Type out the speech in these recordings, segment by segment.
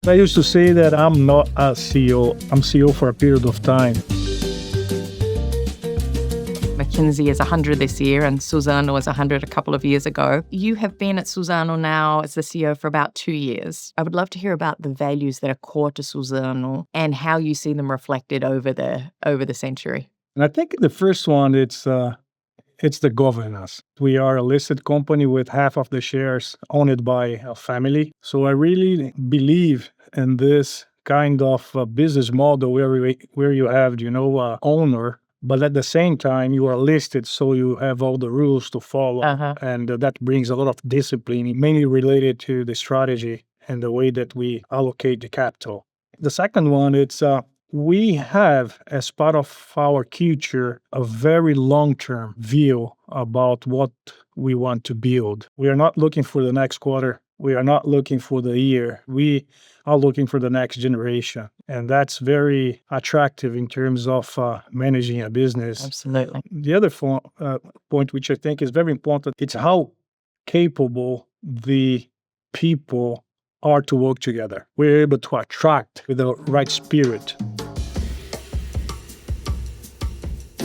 I used to say that I'm not a CEO. I'm CEO for a period of time. McKinsey is 100 this year and Suzano was 100 a couple of years ago. You have been at Suzano now as the CEO for about 2 years. I would love to hear about the values that are core to Suzano and how you see them reflected over the century. And I think the first one, it's the governance. We are a listed company with half of the shares owned by a family. So I really believe in this kind of business model where you have, owner, but at the same time you are listed, so you have all the rules to follow. And that brings a lot of discipline, mainly related to the strategy and the way that we allocate the capital. The second one, it's we have, as part of our culture, a very long-term view about what we want to build. We are not looking for the next quarter. We are not looking for the year. We are looking for the next generation. And that's very attractive in terms of managing a business. Absolutely. The other point, which I think is very important, it's how capable the people are to work together. We're able to attract with the right spirit.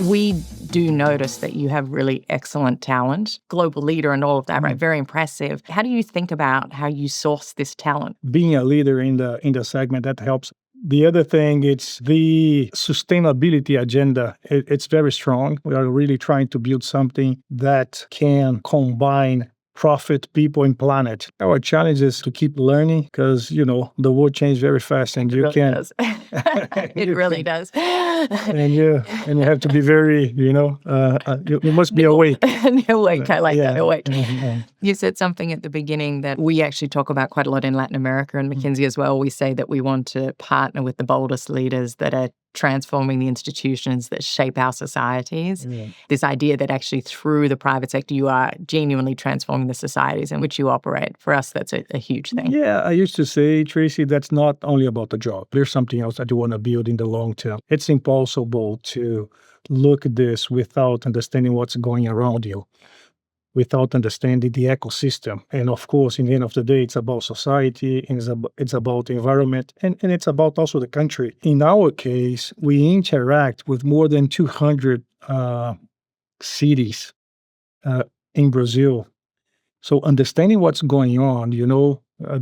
We do notice that you have really excellent talent, global leader and all of that, right? Very impressive. How do you think about how you source this talent? Being a leader in the segment, that helps. The other thing, it's the sustainability agenda. It's very strong. We are really trying to build something that can combine profit, people, and planet. Our challenge is to keep learning because, the world changes very fast and you can't. It really does. And you have to be very, you must be awake. Awake, I like that, awake. Mm-hmm. You said something at the beginning that we actually talk about quite a lot in Latin America and McKinsey as well. We say that we want to partner with the boldest leaders that are transforming the institutions that shape our societies. Yeah. This idea that actually through the private sector, you are genuinely transforming the societies in which you operate. For us, that's a huge thing. Yeah, I used to say, Tracy, that's not only about the job. There's something else that you want to build in the long term. It's impossible to look at this without understanding what's going around you, without understanding the ecosystem. And of course, in the end of the day, it's about society, and it's about environment, and it's about also the country. In our case, we interact with more than 200 cities in Brazil. So understanding what's going on,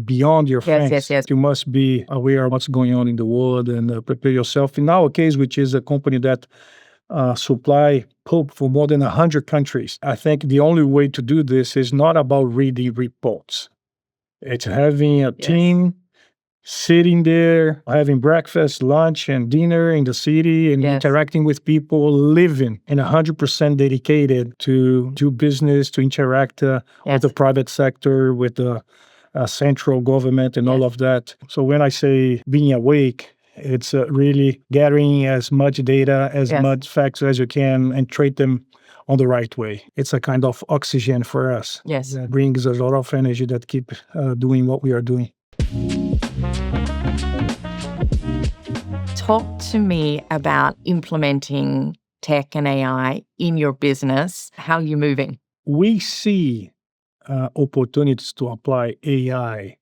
beyond your fence, you must be aware of what's going on in the world and prepare yourself. In our case, which is a company that supply pulp for more than 100 countries. I think the only way to do this is not about reading reports. It's having a team sitting there, having breakfast, lunch, and dinner in the city and interacting with people, living and 100% dedicated to do business, to interact with the private sector, with the central government and all of that. So when I say being awake, it's really gathering as much data, as much facts as you can, and trade them on the right way. It's a kind of oxygen for us. Yes. That brings a lot of energy that keep doing what we are doing. Talk to me about implementing tech and AI in your business. How are you moving? We see opportunities to apply AI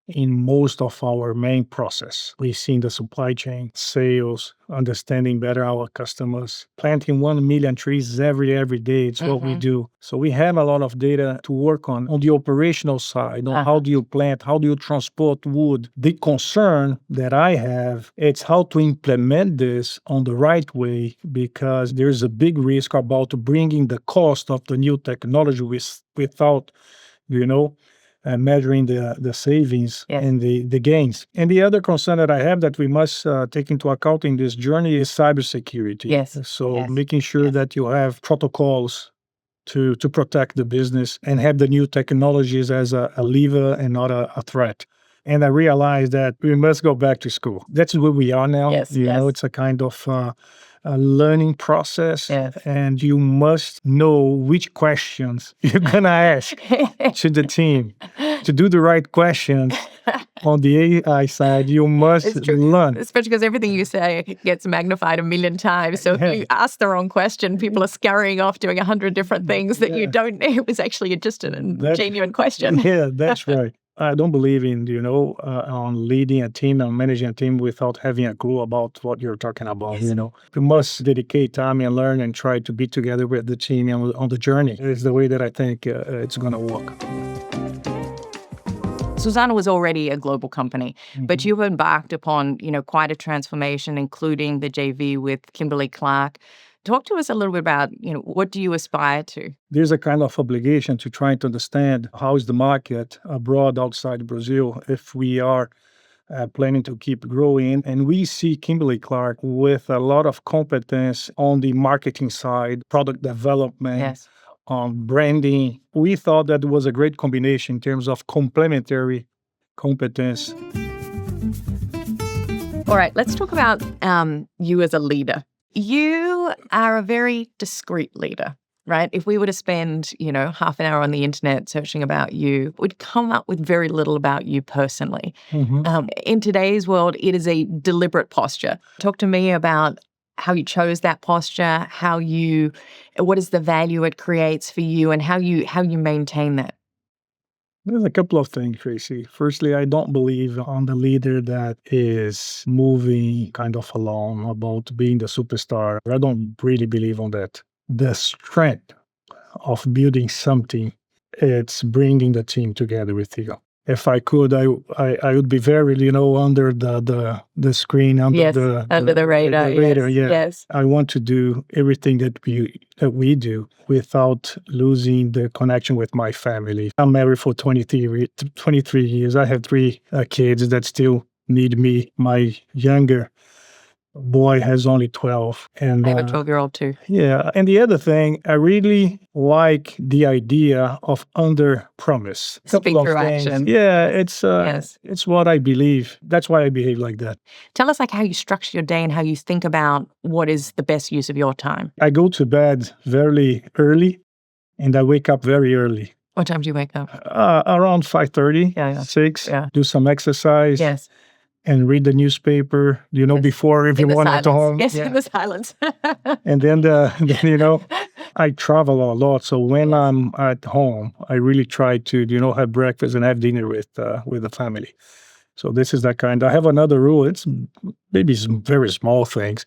in most of our main process. We see in the supply chain, sales, understanding better our customers, planting 1 million trees every day. It's what we do. So we have a lot of data to work on the operational side, on how do you plant, how do you transport wood. The concern that I have, it's how to implement this on the right way, because there's a big risk about bringing the cost of the new technology without, measuring the savings and the gains. And the other concern that I have that we must take into account in this journey is cybersecurity. So making sure that you have protocols to protect the business and have the new technologies as a lever and not a threat. And I realized that we must go back to school. That's where we are now. It's a kind of a learning process, and you must know which questions you're going to ask to the team. To do the right questions on the AI side, you must learn. Especially because everything you say gets magnified 1 million times. So if you ask the wrong question, people are scurrying off doing 100 different things that you don't know. It was actually just a genuine question. Yeah, that's right. I don't believe in, on leading a team and managing a team without having a clue about what you're talking about, You must dedicate time and learn and try to be together with the team on the journey. It's the way that I think it's going to work. Suzano was already a global company, but you've embarked upon, quite a transformation, including the JV with Kimberly-Clark. Talk to us a little bit about, what do you aspire to? There's a kind of obligation to try to understand how is the market abroad, outside Brazil, if we are planning to keep growing. And we see Kimberly-Clark with a lot of competence on the marketing side, product development, yes, on branding. We thought that it was a great combination in terms of complementary competence. All right, let's talk about you as a leader. You are a very discreet leader, right? If we were to spend, half an hour on the internet searching about you, we'd come up with very little about you personally. In today's world, it is a deliberate posture. Talk to me about how you chose that posture, what is the value it creates for you, and how you maintain that. There's a couple of things, Tracy. Firstly, I don't believe on the leader that is moving kind of alone about being the superstar. I don't really believe on that. The strength of building something, it's bringing the team together with you. If I could, I would be very, under the screen, under the radar. Yes. I want to do everything that we do without losing the connection with my family. I'm married for 23 years. I have 3 kids that still need me. My younger boy has only 12. And I have a 12-year-old too. Yeah. And the other thing, I really like the idea of under-promise. Speak through action. Yeah, it's what I believe. That's why I behave like that. Tell us how you structure your day and how you think about what is the best use of your time. I go to bed very early and I wake up very early. What time do you wake up? Around 5:30, 6. Yeah. Do some exercise. Yes. And read the newspaper, before everyone at home. Yes, in the silence. And then, I travel a lot. So when I'm at home, I really try to, have breakfast and have dinner with the family. So this is that kind. I have another rule. It's maybe some very small things,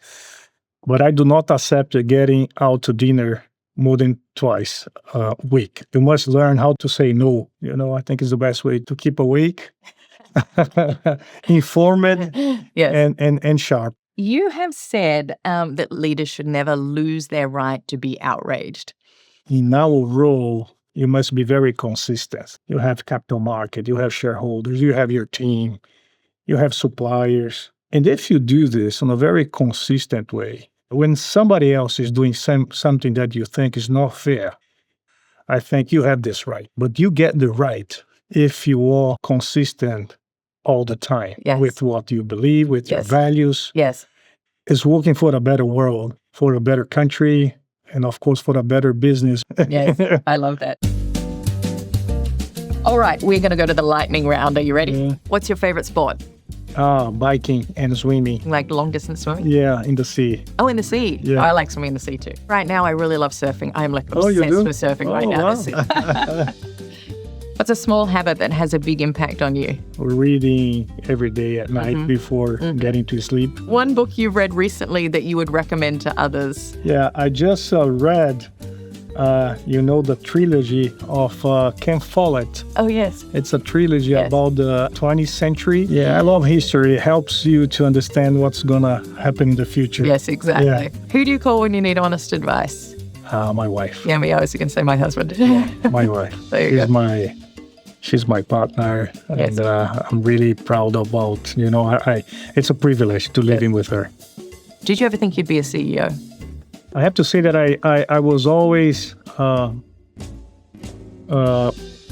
but I do not accept getting out to dinner more than twice a week. You must learn how to say no. I think is the best way to keep awake. Informed yes. and sharp. You have said that leaders should never lose their right to be outraged. In our role, you must be very consistent. You have capital market, you have shareholders, you have your team, you have suppliers. And if you do this in a very consistent way, when somebody else is doing something that you think is not fair, I think you have this right. But you get the right if you are consistent all the time with what you believe, with your values. Yes. It's working for a better world, for a better country, and of course for a better business. Yes, I love that. All right, we're going to go to the lightning round. Are you ready? Yeah. What's your favorite sport? Biking and swimming. Like long distance swimming? Yeah, in the sea. Oh, in the sea? Yeah. Oh, I like swimming in the sea too. Right now, I really love surfing. I'm like obsessed with surfing right now. Wow. What's a small habit that has a big impact on you? Reading every day at night before getting to sleep. One book you've read recently that you would recommend to others? Yeah, I just read, the trilogy of Ken Follett. Oh, yes. It's a trilogy about the 20th century. Yeah, I love history. It helps you to understand what's going to happen in the future. Yes, exactly. Yeah. Who do you call when you need honest advice? My wife. Yeah, I was going to say my husband. My wife. She's my partner, and I'm really proud about, it's a privilege to live in with her. Did you ever think you'd be a CEO? I have to say that I was always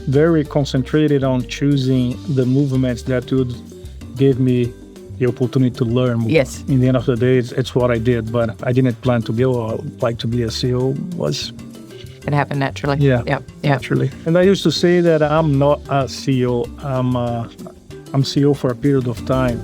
very concentrated on choosing the movements that would give me the opportunity to learn more. Yes. In the end of the day, it's what I did, but I didn't plan to be or like to be a CEO. It happened naturally. Yeah, naturally. And I used to say that I'm not a CEO. I'm CEO for a period of time.